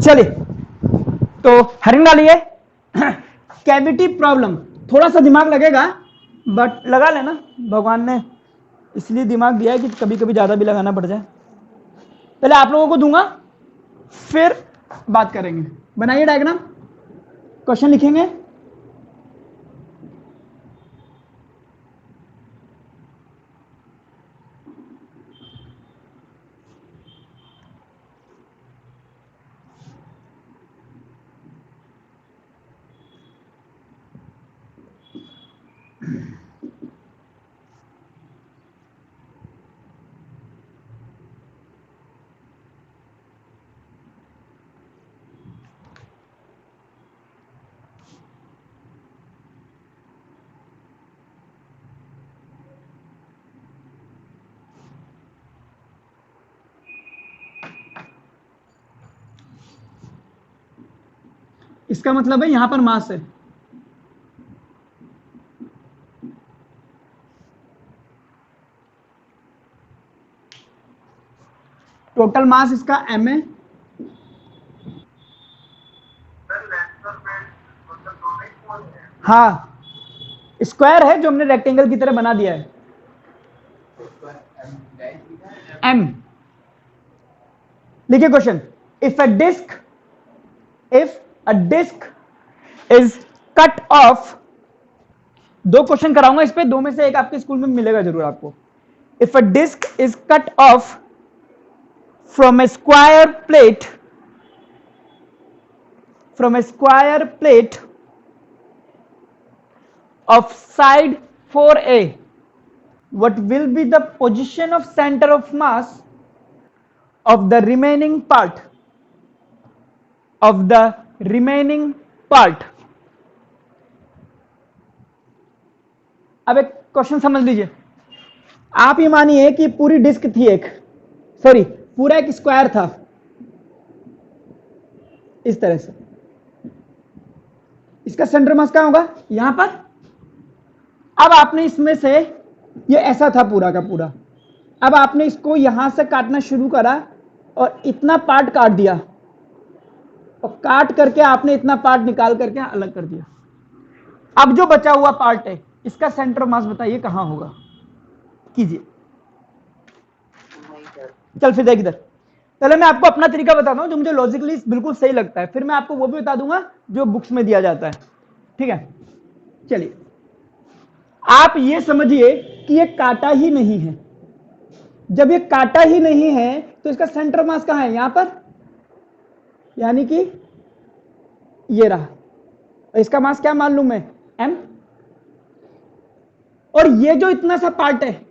चलिए, तो हेडिंग डालिए कैविटी प्रॉब्लम। थोड़ा सा दिमाग लगेगा, बट लगा लेना, भगवान ने इसलिए दिमाग दिया है कि कभी कभी ज्यादा भी लगाना पड़ जाए। पहले आप लोगों को दूंगा, फिर बात करेंगे। बनाइए डायग्राम, क्वेश्चन लिखेंगे। इसका मतलब है यहां पर मास है, टोटल मास इसका m है। हाँ, स्क्वायर है जो हमने रेक्टेंगल की तरह बना दिया है। m लिखिए question. If a disc is cut off, दो क्वेश्चन कराऊंगा इस पे, दो में से एक आपके स्कूल में मिलेगा जरूर आपको। If a disc is cut off from a square plate of side 4a, what will be the position of center of mass of the remaining part अब एक क्वेश्चन समझ लीजिए। आप ये मानिए कि पूरी डिस्क थी, पूरा एक स्क्वायर था इस तरह से। इसका सेंटर मास कहां होगा? यहां पर। अब आपने इसमें से, ये ऐसा था पूरा का पूरा, अब आपने इसको यहां से काटना शुरू करा और इतना पार्ट काट दिया, और काट करके आपने इतना पार्ट निकाल करके अलग कर दिया। अब जो बचा हुआ पार्ट है, इसका सेंटर मास बताइए कहां होगा? कीजिए। चल फिर देख इधर, पहले मैं आपको अपना तरीका बताता हूं जो मुझे लॉजिकली बिल्कुल सही लगता है, फिर मैं आपको वो भी बता दूंगा जो बुक्स में दिया जाता है। ठीक है, चलिए आप ये समझिए कि ये काटा ही नहीं है। जब ये काटा ही नहीं है तो इसका सेंटर मास कहां है? यहां पर, यानी कि ये रहा। इसका मास क्या मान लूं मैं? m। और ये जो इतना सा पार्ट है,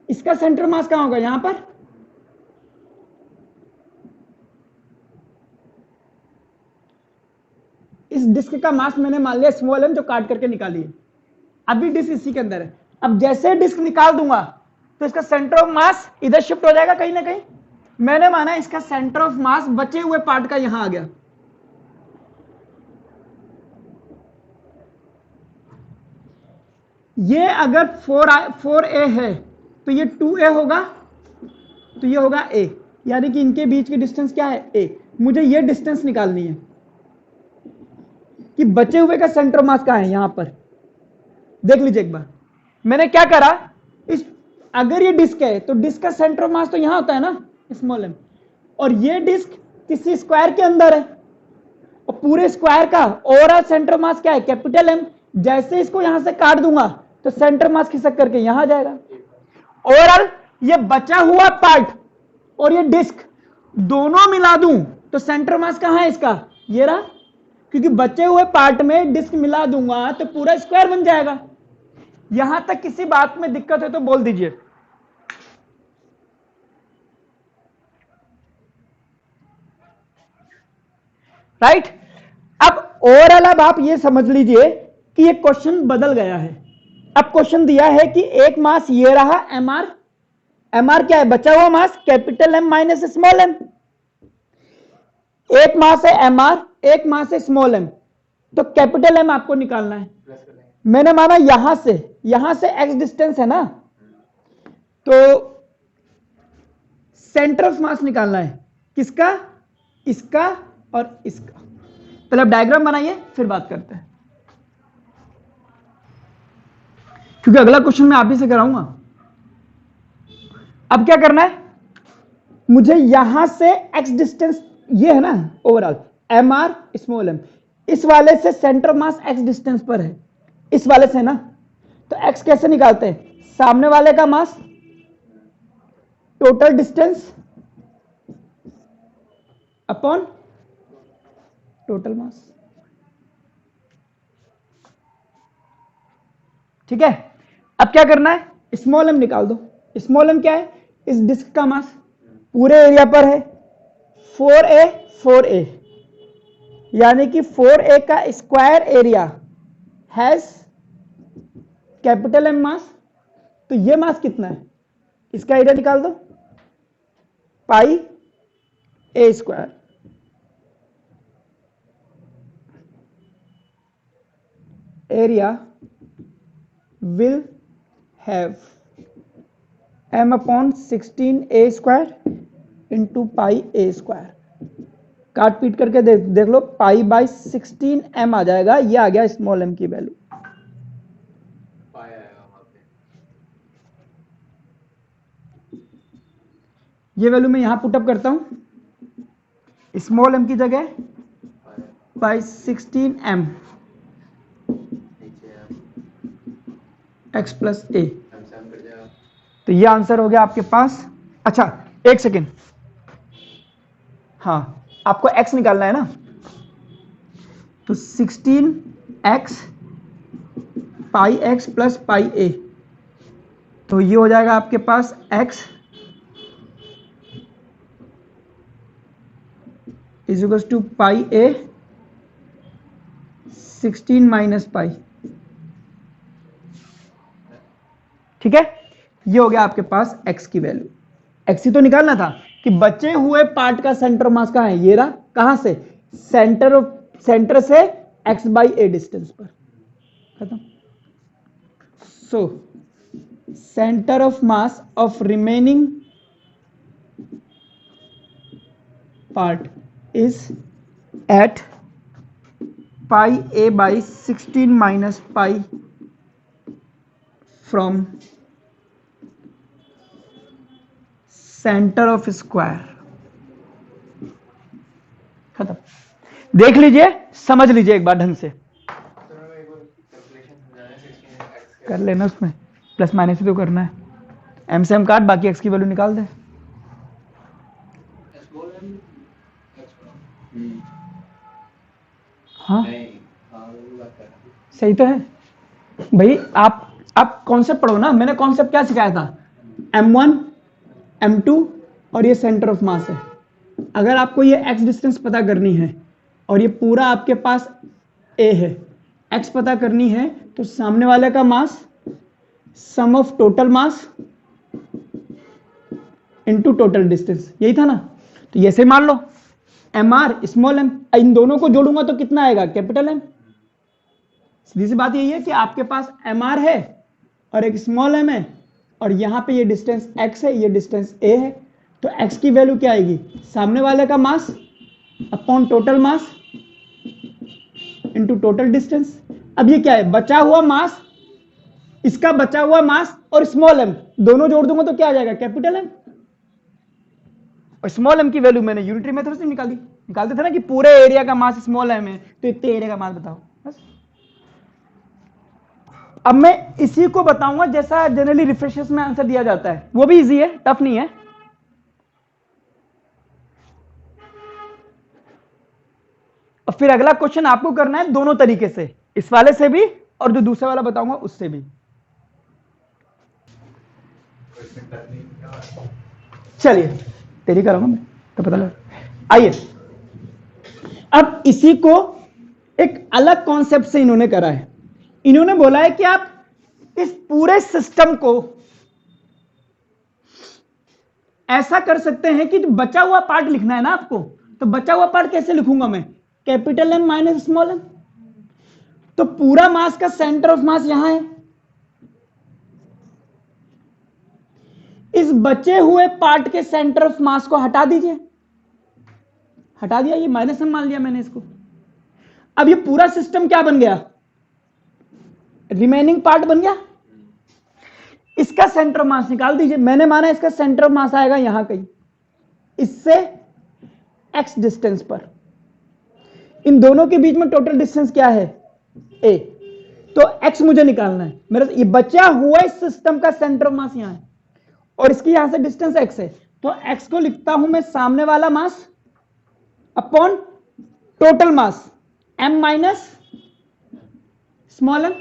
इसका सेंटर मास कहां होगा? यहां पर। इस डिस्क का मास मैंने मान लिया स्मॉल m, जो काट करके निकाली है। अभी डिस्क इसी के अंदर है। अब जैसे डिस्क निकाल दूंगा तो इसका सेंटर ऑफ मास इधर शिफ्ट हो जाएगा कहीं ना कहीं। मैंने माना इसका सेंटर ऑफ मास बचे हुए पार्ट का यहां आ गया। ये अगर 4a है तो ये 2a होगा, तो ये होगा a, यानी कि इनके बीच की डिस्टेंस क्या है? a। मुझे ये डिस्टेंस निकालनी है कि बचे हुए का सेंटर मास कहां है? यहां पर। देख लीजिए एक बार, मैंने क्या करा, अगर ये डिस्क है तो डिस्क का सेंटर मास तो यहां होता है ना, स्मॉल m, और ये डिस्क किसी स्क्वायर के अंदर है, और पूरे स्क्वायर का ओवरऑल सेंटर मास क्या है? Capital M। जैसे इसको यहां से काट दूंगा तो सेंटर मास खिसक करके यहां आ जाएगा। ओवरऑल ये बचा हुआ पार्ट और ये डिस्क दोनों मिला दूं तो सेंटर मास कहां है इसका? ये रहा। क्योंकि बचे हुए पार्ट में डिस्क मिला दूंगा तो पूरा स्क्वायर बन जाएगा। यहां तक किसी बात में दिक्कत है तो बोल दीजिए। राइट। अब ओवरऑल अब आप ये समझ लीजिए कि ये क्वेश्चन बदल गया है। अब क्वेश्चन दिया है कि एक मास ये रहा mr, mr क्या है? बचा हुआ mass capital M minus small m। एक मास है mr, एक मास है स्मॉल m, तो कैपिटल M आपको निकालना है। मैंने माना यहां से x डिस्टेंस है ना, तो सेंटर ऑफ मास निकालना है। किसका? इसका और इसका। पहले आप डायग्राम बनाइए फिर बात करते हैं, क्योंकि अगला क्वेश्चन मैं आप ही से कराऊंगा। अब क्या करना है, मुझे यहां से x डिस्टेंस ये है ना overall M R small m, इस वाले से सेंटर मास x डिस्टेंस पर है, इस वाले से ना, तो x कैसे निकालते हैं, सामने वाले का mass total distance upon total mass. ठीक है, अब क्या करना है, स्मॉल एम निकाल दो। स्मॉल एम क्या है, इस डिस्क का मास पूरे एरिया पर है 4a, यानी कि 4a का square area has capital M mass. तो ये मास कितना है, इसका एरिया निकाल दो, pi A square. Area will have m upon 16a square into pi a square। काट पीट करके देख लो, पाई बाई 16m आ जाएगा, ये आ गया स्मॉल m की वैल्यू। ये वैल्यू मैं यहां पुटअप करता हूं, स्मॉल m की जगह बाई 16m x प्लस ए, तो ये आंसर हो गया आपके पास। अच्छा एक सेकेंड, हाँ आपको x निकालना है ना, तो 16x पाई x प्लस पाई ए, तो ये हो जाएगा आपके पास x is equal to pi a 16 minus pi. ठीक है, ये हो गया आपके पास x की वैल्यू। x ही तो निकालना था कि बचे हुए पार्ट का सेंटर मास कहां है, ये रहा, कहां से, सेंटर से x बाई ए डिस्टेंस पर, खत्म। So centre of mass of remaining part is at pi a by 16 minus pi from centre of square. खत्म। देख लीजिए, समझ लीजिए एक बार ढंग से, कर लेना, उसमें प्लस माइनस ही तो करना है, एम से एम काट, बाकी एक्स की वैल्यू निकाल दे। हाँ सही तो है भाई, आप कॉन्सेप्ट पढ़ो ना, मैंने कॉन्सेप्ट क्या सिखाया था, m1 m2 और ये सेंटर ऑफ मास है। अगर आपको ये x डिस्टेंस पता करनी है और ये पूरा आपके पास a है, x पता करनी है, तो सामने वाले का mass sum of total mass into total distance, यही था ना। तो ऐसे मान लो mr स्मॉल m, इन दोनों को जोड़ूंगा तो कितना आएगा, कैपिटल M। सीधी सी बात यही है कि आपके पास mr है और एक स्मॉल m है, और यहां पे ये डिस्टेंस x है, ये डिस्टेंस a है, तो x की वैल्यू क्या आएगी, सामने वाले का mass upon total mass into total distance. अब ये क्या है, बचा हुआ मास, इसका बचा हुआ मास और स्मॉल m दोनों जोड़ दूंगा तो क्या आ जाएगा, कैपिटल M। और स्मॉल m की वैल्यू मैंने यूनिटरी मेथड से निकालते थे ना, कि पूरे एरिया का मास स्मॉल m है, तो इतने एरिया का मास बताओ बस। अब मैं इसी को बताऊंगा जैसा जनरली रिफ्रेशर्स में आंसर दिया जाता है, वो भी इजी है, टफ नहीं है। और फिर अगला क्वेश्चन आपको करना है दोनों तरीके से, इस वाले से भी और जो दूसरे वाला बताऊंगा उससे भी। चलिए तेरी करूंगा मैं तो पता लगा। आइए अब इसी को एक अलग कॉन्सेप्ट से इन्होंने करा है। इन्होंने बोला है कि आप इस पूरे सिस्टम को ऐसा कर सकते हैं कि जो बचा हुआ पार्ट लिखना है ना आपको, तो बचा हुआ पार्ट कैसे लिखूंगा मैं, capital M minus small m। तो पूरा मास का सेंटर ऑफ मास यहां है, इस बचे हुए पार्ट के सेंटर ऑफ मास को हटा दीजिए, हटा दिया, ये माइनस m मान लिया मैंने इसको। अब ये पूरा सिस्टम क्या बन गया, रिमेनिंग पार्ट बन गया। इसका सेंटर ऑफ मास निकाल दीजिए, मैंने माना इसका सेंटर ऑफ मास आएगा यहां कहीं, इससे x डिस्टेंस पर। इन दोनों के बीच में टोटल डिस्टेंस क्या है, a। तो x मुझे निकालना है, मेरा ये बचा हुआ इस सिस्टम का सेंटर ऑफ मास यहां है और इसकी यहां से डिस्टेंस x है। तो x को लिखता हूं मैं सामने वाला mass upon total mass m minus small m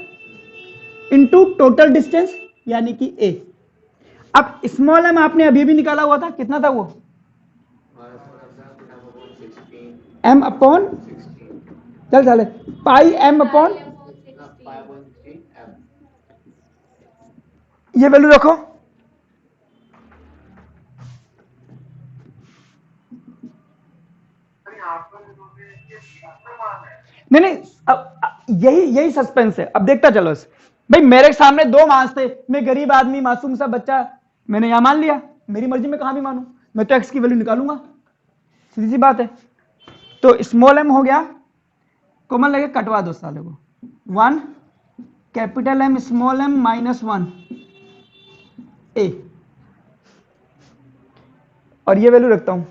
into total distance यानी कि a। अब स्मॉल m आपने अभी भी निकाला हुआ था, कितना था वो, m अपॉन, चल पाई m अपॉन, ये वैल्यू रखो। नहीं, अब यही सस्पेंस है। अब देखता चलो भाई, मेरे सामने दो मास थे, मैं गरीब आदमी मासूम सा बच्चा, मैंने यहां मान लिया, मेरी मर्जी में कहां भी मानूं, मैं तो x की वैल्यू निकालूंगा, सीधी सी बात है। तो स्मॉल m हो गया, कॉमन लगे कटवा दो साले को, 1 capital M small m minus 1 a, और ये वैल्यू रखता हूं।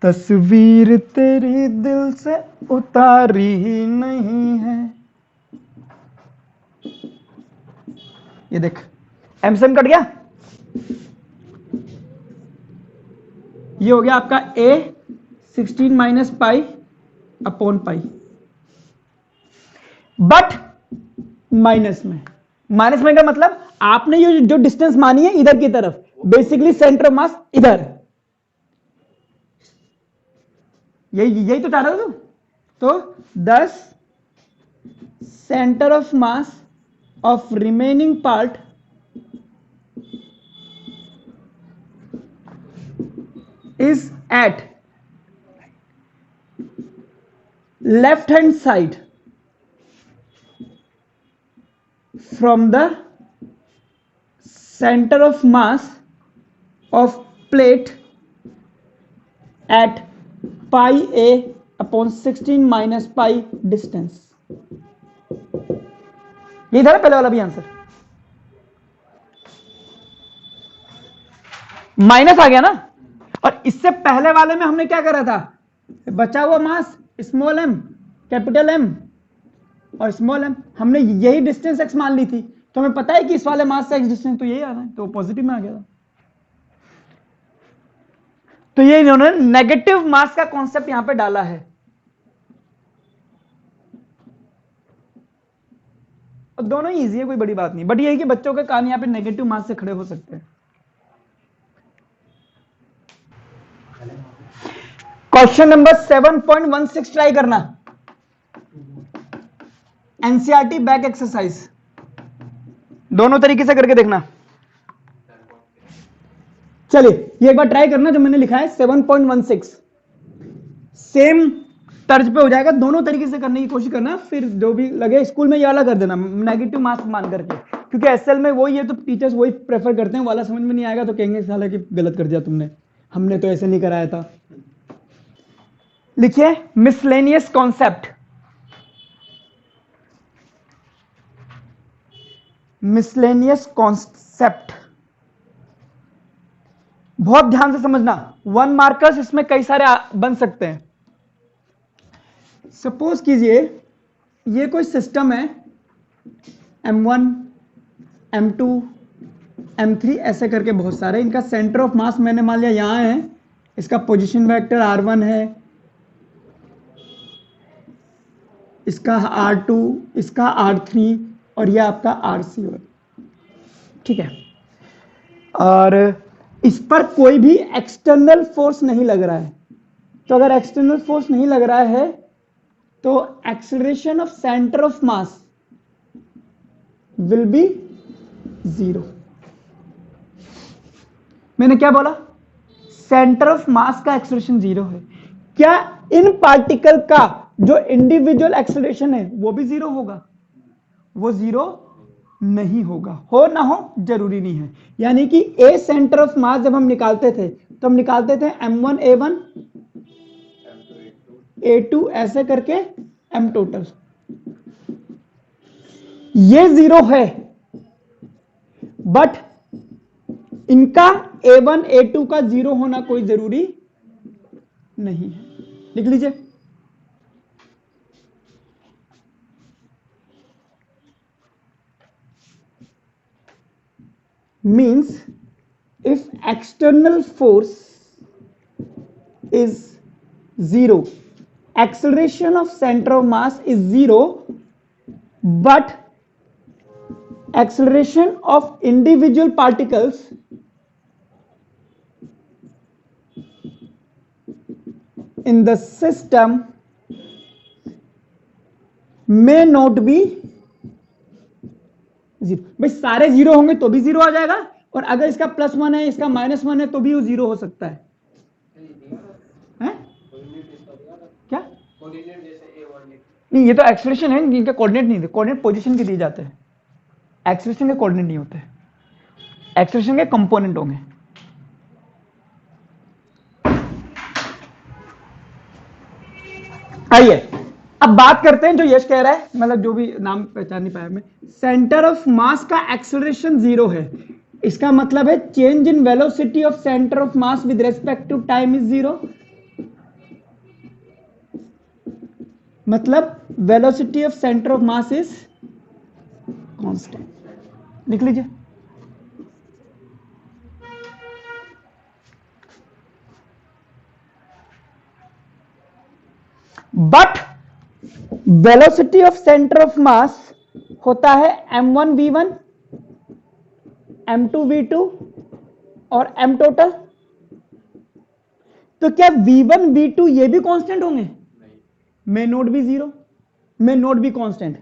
तस्वीर तेरी दिल से उतारी ही नहीं है, ये देख m से m कट गया, ये हो गया आपका a 16 minus pi upon pi, but minus में का मतलब आपने ये जो डिस्टेंस मानी है इधर की तरफ, बेसिकली सेंटर ऑफ मास इधर, यही तो चाह रहा था तो 10 centre of mass of remaining part is at left hand side from the center of mass of plate at pi a upon 16 minus pi distance। ये था पहले वाला भी आंसर, माइनस आ गया ना। और इससे पहले वाले में हमने क्या करा था, बचा हुआ mass small m capital M और स्मॉल m, हमने यही डिस्टेंस x मान ली थी, तो हमें पता है कि इस वाले मास से x डिस्टेंस तो यही आ रहा है, तो पॉजिटिव में आ गया था। तो ये इन्होंने नेगेटिव मास का कॉन्सेप्ट यहां पे डाला है। और दोनों ही इजी है, कोई बड़ी बात नहीं, बट ये है कि बच्चों के कान यहां पे नेगेटिव मास से खड़े हो सकते हैं। क्वेश्चन नंबर 7.16 ट्राई करना, एनसीईआरटी बैक एक्सरसाइज, दोनों तरीके से करके देखना। चलिए ये एक बार ट्राई करना, जो मैंने लिखा है 7.16 सेम तर्ज पे हो जाएगा, दोनों तरीके से करने की कोशिश करना, फिर जो भी लगे स्कूल में ये वाला कर देना नेगेटिव मार्क्स मान करके, क्योंकि एसएल में वही है तो टीचर्स वही प्रेफर करते हैं, वाला समझ में नहीं आएगा तो कहेंगे साला कि गलत कर दिया तुमने, हमने तो ऐसे नहीं कराया था। लिखिए मिसलेनियस कॉन्सेप्ट, मिसलेनियस कॉन्सेप्ट बहुत ध्यान से समझना, 1 मार्कर्स इसमें कई सारे बन सकते हैं। सपोज कीजिए ये कोई सिस्टम है, M1 M2 M3 ऐसे करके बहुत सारे, इनका सेंटर ऑफ मास मैंने मान लिया यहां है, इसका पोजीशन वेक्टर R1 है, इसका R2, इसका R3 और यह आपका RC1, ठीक है। और इस पर कोई भी एक्सटर्नल फोर्स नहीं लग रहा है, तो अगर एक्सटर्नल फोर्स नहीं लग रहा है तो acceleration of centre of mass will be 0। मैंने क्या बोला, सेंटर ऑफ मास का एक्सेलरेशन 0 है। क्या इन पार्टिकल का जो इंडिविजुअल एक्सेलरेशन है वो भी 0 होगा, वो 0 नहीं होगा, हो ना हो जरूरी नहीं है। यानी कि ए सेंटर ऑफ मास जब हम निकालते थे तो हम निकालते थे m1 a1 a2 ऐसे करके m टोटल। ये 0 है, बट इनका a1 a2 का 0 होना कोई जरूरी नहीं है। लिख लीजिए। means if external force is 0, acceleration of center of mass is 0, but acceleration of individual particles in the system may not be 0। भाई सारे 0 होंगे तो भी 0 आ जाएगा, और अगर इसका +1 है इसका -1 है तो भी वो 0 हो सकता है। क्या नहीं, ये तो एक्सेलरेशन है, इनके कोऑर्डिनेट नहीं थे, कोऑर्डिनेट पोजीशन के दिए जाते हैं, एक्सेलरेशन के कोऑर्डिनेट नहीं होते, एक्सेलरेशन के कंपोनेंट होंगे। आइए अब बात करते हैं जो यश कह रहा है, मतलब जो भी नाम पहचान नहीं पाया मैं, सेंटर ऑफ मास का एक्सेलरेशन 0 है, इसका मतलब है change in velocity of centre of mass with respect to time is 0। मतलब velocity of centre of mass is constant. लिख लीजिए। But velocity of centre of mass होता है m1 v1 m2 v2 और m टोटल। तो क्या v1 v2 ये भी कांस्टेंट होंगे? May not be 0, may not be constant.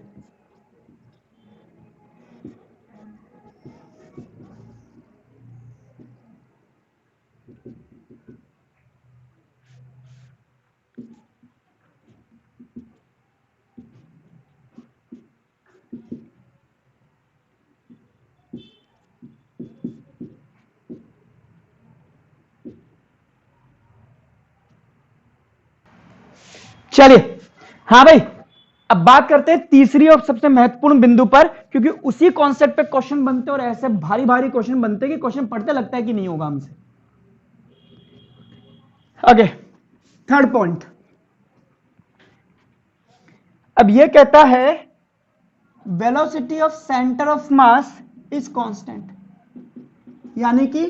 चलिए, हाँ भाई, अब बात करते हैं तीसरी और सबसे महत्वपूर्ण बिंदु पर, क्योंकि उसी कॉन्सेप्ट पे क्वेश्चन बनते और ऐसे भारी भारी क्वेश्चन बनते कि क्वेश्चन पढ़ते लगता है कि नहीं होगा हमसे। Okay, third point. अब यह कहता है velocity of centre of mass is constant, यानी कि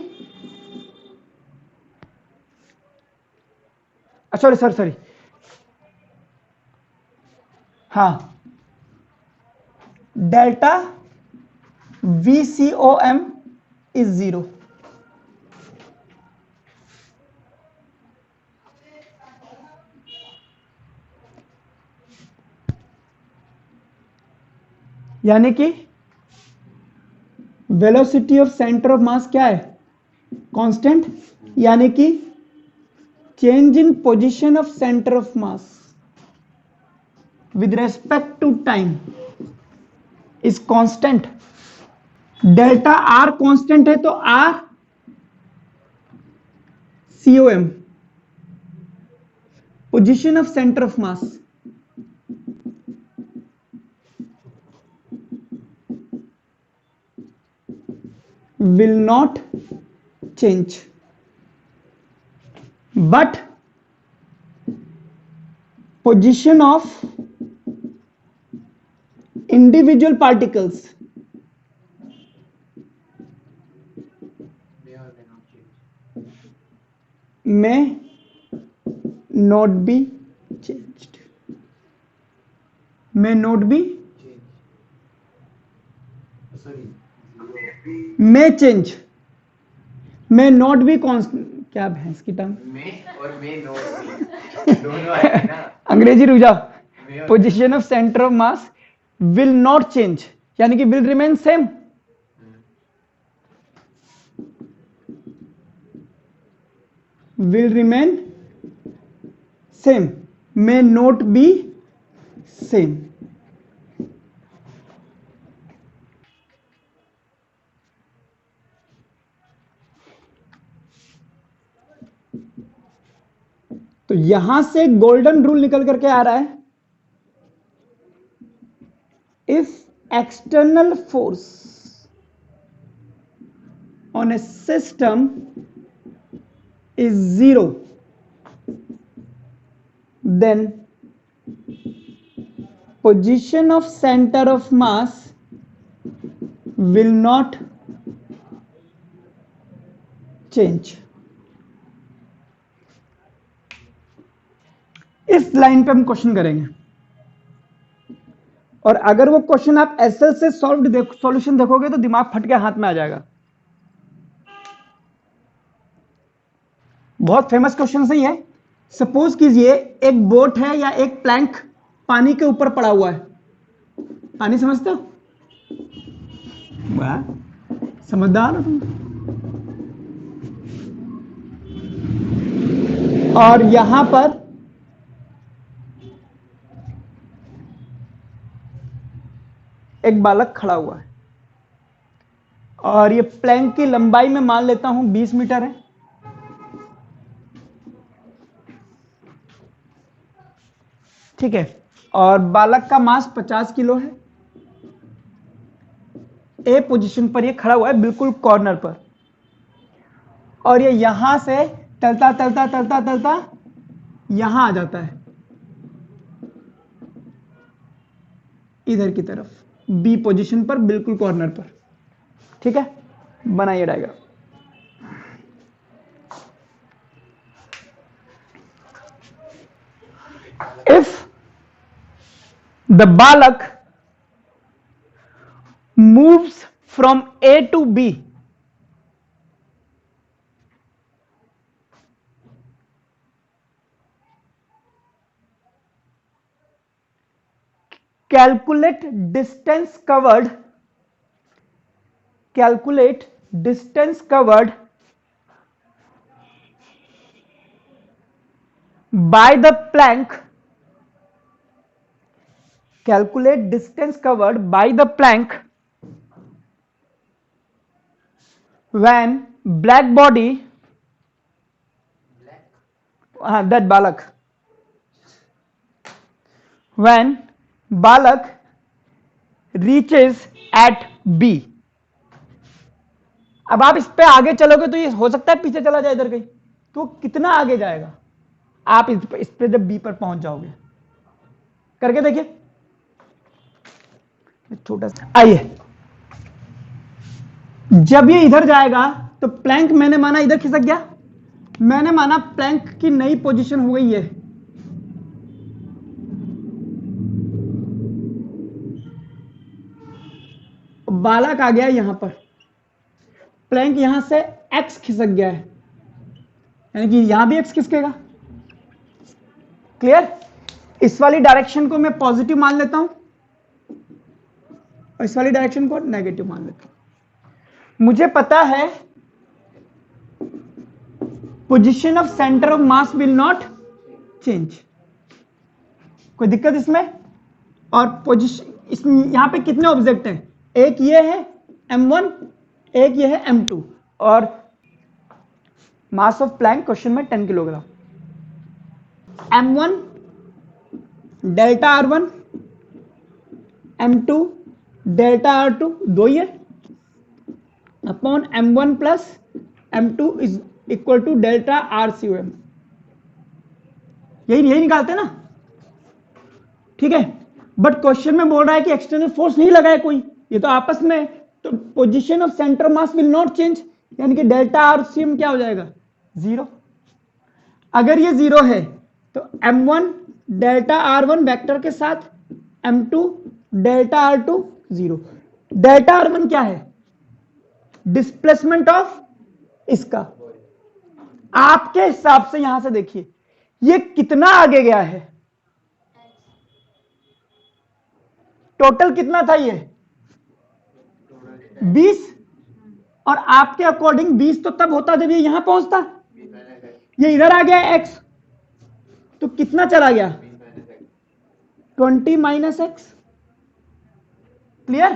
सॉरी हाँ, डेल्टा VCOM इज 0। यानी कि velocity of centre of mass क्या है? कांस्टेंट, यानी कि change in position of centre of mass with respect to time is constant. Delta R constant है तो R COM position of centre of mass will not change, but position of individual particles may not be changed, may not be may change, may not be constant। क्या भैंस की term, मे और may not दोनों आए ना, अंग्रेजी रुक जाओ। Position of centre of mass will not change, यानी कि will remain same. Will remain same, may not be same। यहां से गोल्डन रूल निकल करके आ रहा है, if external force on A system is 0, then position of center of mass will not change. इस line पे हम क्वेश्चन करेंगे, और अगर वो क्वेश्चन आप एसएल से सॉल्यूशन देखोगे तो दिमाग फट के हाथ में आ जाएगा। बहुत फेमस क्वेश्चन सही है। सपोज कीजिए एक बोट है या एक प्लैंक पानी के ऊपर पड़ा हुआ है। पानी समझते हो? वाह, समझदार हो तुम। और यहां पर एक बालक खड़ा हुआ है, और ये प्लैंक की लंबाई में मान लेता हूं 20 मीटर है। ठीक है, और बालक का मास 50 किलो है। ए पोजीशन पर ये खड़ा हुआ है, बिल्कुल कॉर्नर पर, और ये यहां से तलता तलता तलता तलता यहां आ जाता है इधर की तरफ, बी पोजीशन पर, बिल्कुल कॉर्नर पर। ठीक है, बनाइए diagram. If the balak moves from A to B, calculate distance covered by the plank. Calculate distance covered by the plank when black body, that balak, when balak reaches at B. अब आप इस पे आगे चलोगे तो ये हो सकता है पीछे चला जाए इधर कहीं, तो कितना आगे जाएगा आप इस पे जब बी पर पहुंच जाओगे? करके देखिए, छोटा सा। आइए, जब ये इधर जाएगा तो प्लैंक मैंने माना इधर खिसक गया, मैंने माना प्लैंक की नई पोजीशन हो गई है। बालक आ गया यहां पर, प्लैंक यहां से एक्स खिसक गया है, यानी कि यहां भी एक्स खिसकेगा। क्लियर? इस वाली डायरेक्शन को मैं पॉजिटिव मान लेता हूं और इस वाली डायरेक्शन को नेगेटिव मान लेता हूं। मुझे पता है position of centre of mass will not change. कोई दिक्कत इसमें? और पोजीशन यहां पे कितने ऑब्जेक्ट हैं? एक ये है m1, एक ये है m2, और मास ऑफ प्लैंक क्वेश्चन में 10 kilogram. m1 delta r1, m2 delta r2, दो ही है, upon m1 plus m2 is equal to delta rcom। यही निकालते हैं ना? ठीक है, बट क्वेश्चन में बोल रहा है कि एक्सटर्नल फोर्स नहीं लगा है कोई, ये तो आपस में, तो position of centre mass will not change, यानी कि डेल्टा rcm क्या हो जाएगा? 0। अगर ये 0 है तो m1 डेल्टा r1 वेक्टर के साथ, m2 delta r2 0। Delta r1 क्या है? डिस्प्लेसमेंट ऑफ इसका। आपके हिसाब से यहां से देखिए ये कितना आगे गया है? टोटल कितना था ये? 20। और आपके अकॉर्डिंग 20 तो तब होता जब ये यहां पहुंचता, ये इधर आ गया x, तो कितना चला गया? 20 माइनस एक्स। क्लियर?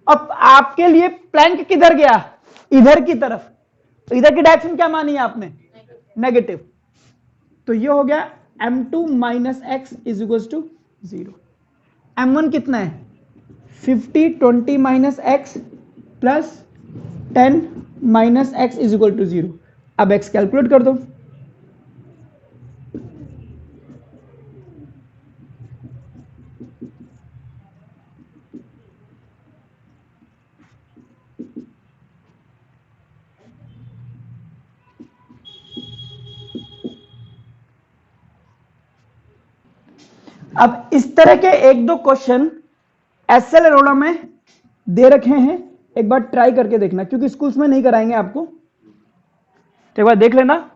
अब आपके लिए प्लैंक किधर गया? इधर की तरफ। तो इधर की डायरेक्शन क्या मानी है आपने? नेगेटिव। तो ये हो गया m2 minus x is equal to 0। m1 कितना है 50 20 minus x plus 10 minus x is equal to 0। अब x कैलकुलेट कर दो। अब इस तरह के एक दो क्वेश्चन एसएल अरोड़ा में दे रखे हैं, एक बार ट्राई करके देखना, क्योंकि स्कूल्स में नहीं कराएंगे आपको, तो एक बार देख लेना।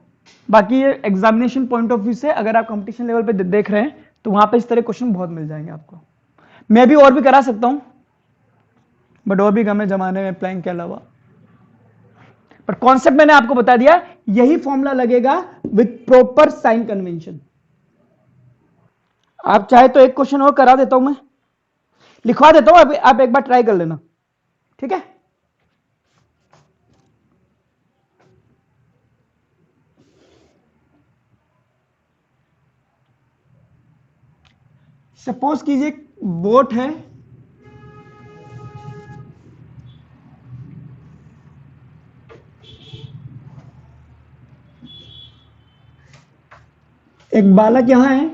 बाकी ये एग्जामिनेशन पॉइंट ऑफ व्यू से अगर आप कंपटीशन लेवल पे देख रहे हैं तो वहां पे इस तरह क्वेश्चन बहुत मिल जाएंगे आपको। मैं भी और भी करा सकता हूं, बट और भी कम है जमाने में प्लैंक के अलावा, पर कॉन्सेप्ट मैंने आपको बता दिया। यही फॉर्मूला लगेगा विथ प्रॉपर साइन कन्वेंशन। आप चाहे तो एक क्वेश्चन और करा देता हूं, मैं लिखवा देता हूं, आप एक बार ट्राई कर लेना, ठीक है। सपोज कीजिए बोट है, एक बालक यहां है,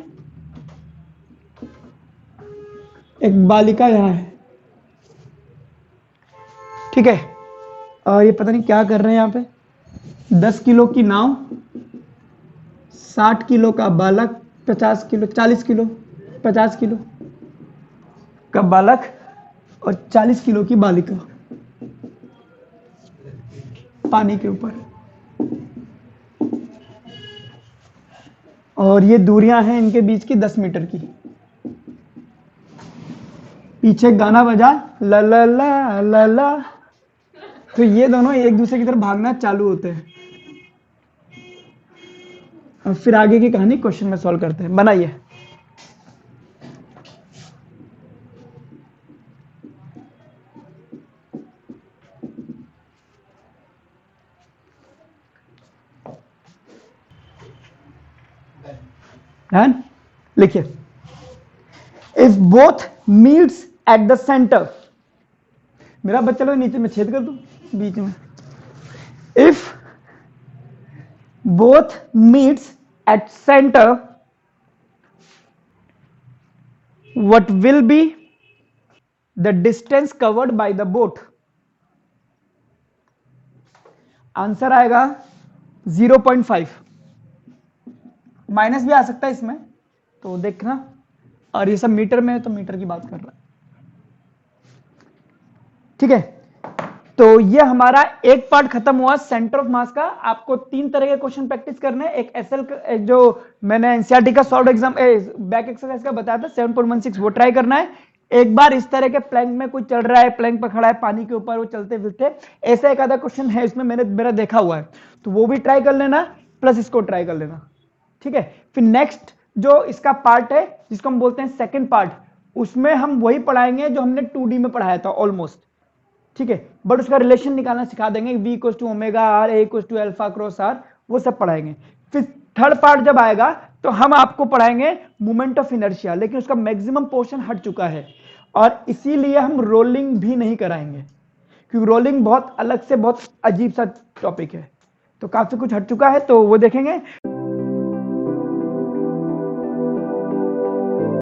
एक बालिका यहां है, ठीक है। और ये पता नहीं क्या कर रहे हैं यहां पे। 10 किलो की नाव, 60 किलो का बालक, 50 किलो 40 किलो 50 किलो का बालक और 40 किलो की बालिका पानी के ऊपर, और ये दूरियां हैं इनके बीच की 10 मीटर की। पीछे गाना बजा ला ला ला ला ला, तो ये दोनों एक दूसरे की तरफ भागना चालू होते हैं। और फिर आगे की कहानी क्वेश्चन में सॉल्व करते हैं। बनाइए। लिखिए, if both meets at the centre, मेरा बच्चा लोग नीचे में छेद कर दूं बीच में। If both meets at center, what will be the distance covered by the boat? Answer आएगा 0.5। माइनस भी आ सकता है इसमें, तो देखना। और ये सब मीटर में है तो मीटर की बात कर रहा है, ठीक है। तो ये हमारा एक पार्ट खत्म हुआ सेंटर ऑफ मास का। आपको 3 तरह के क्वेश्चन प्रैक्टिस करने हैं। एक एसएल जो मैंने एनसीईआरटी का सॉल्व एग्जाम बैक एक्सरसाइज का बताया था 7.16, वो ट्राई करना है। एक बार इस तरह के प्लैंक में कोई चल रहा है, प्लैंक पर खड़ा है पानी के ऊपर, वो चलते फिरते, ऐसा एक आधा क्वेश्चन है इसमें मेरा देखा हुआ है, तो वो भी ट्राई कर लेना, प्लस इसको ट्राई कर लेना, ठीक है। फिर नेक्स्ट जो इसका पार्ट है जिसको हम बोलते हैं सेकेंड पार्ट, उसमें हम वही पढ़ाएंगे जो हमने 2D में पढ़ाया था ऑलमोस्ट, ठीक है। बट उसका रिलेशन निकालना सिखा देंगे, v equals to omega R, a equals to alpha cross R, वो सब पढ़ाएंगे। फिर थर्ड पार्ट जब आएगा तो हम आपको पढ़ाएंगे मोमेंट ऑफ इनर्शिया, लेकिन उसका मैक्सिमम पोर्शन हट चुका है, और इसीलिए हम रोलिंग भी नहीं कराएंगे, क्योंकि रोलिंग बहुत अलग से बहुत अजीब सा टॉपिक है, तो काफी कुछ हट चुका है, तो वो देखेंगे।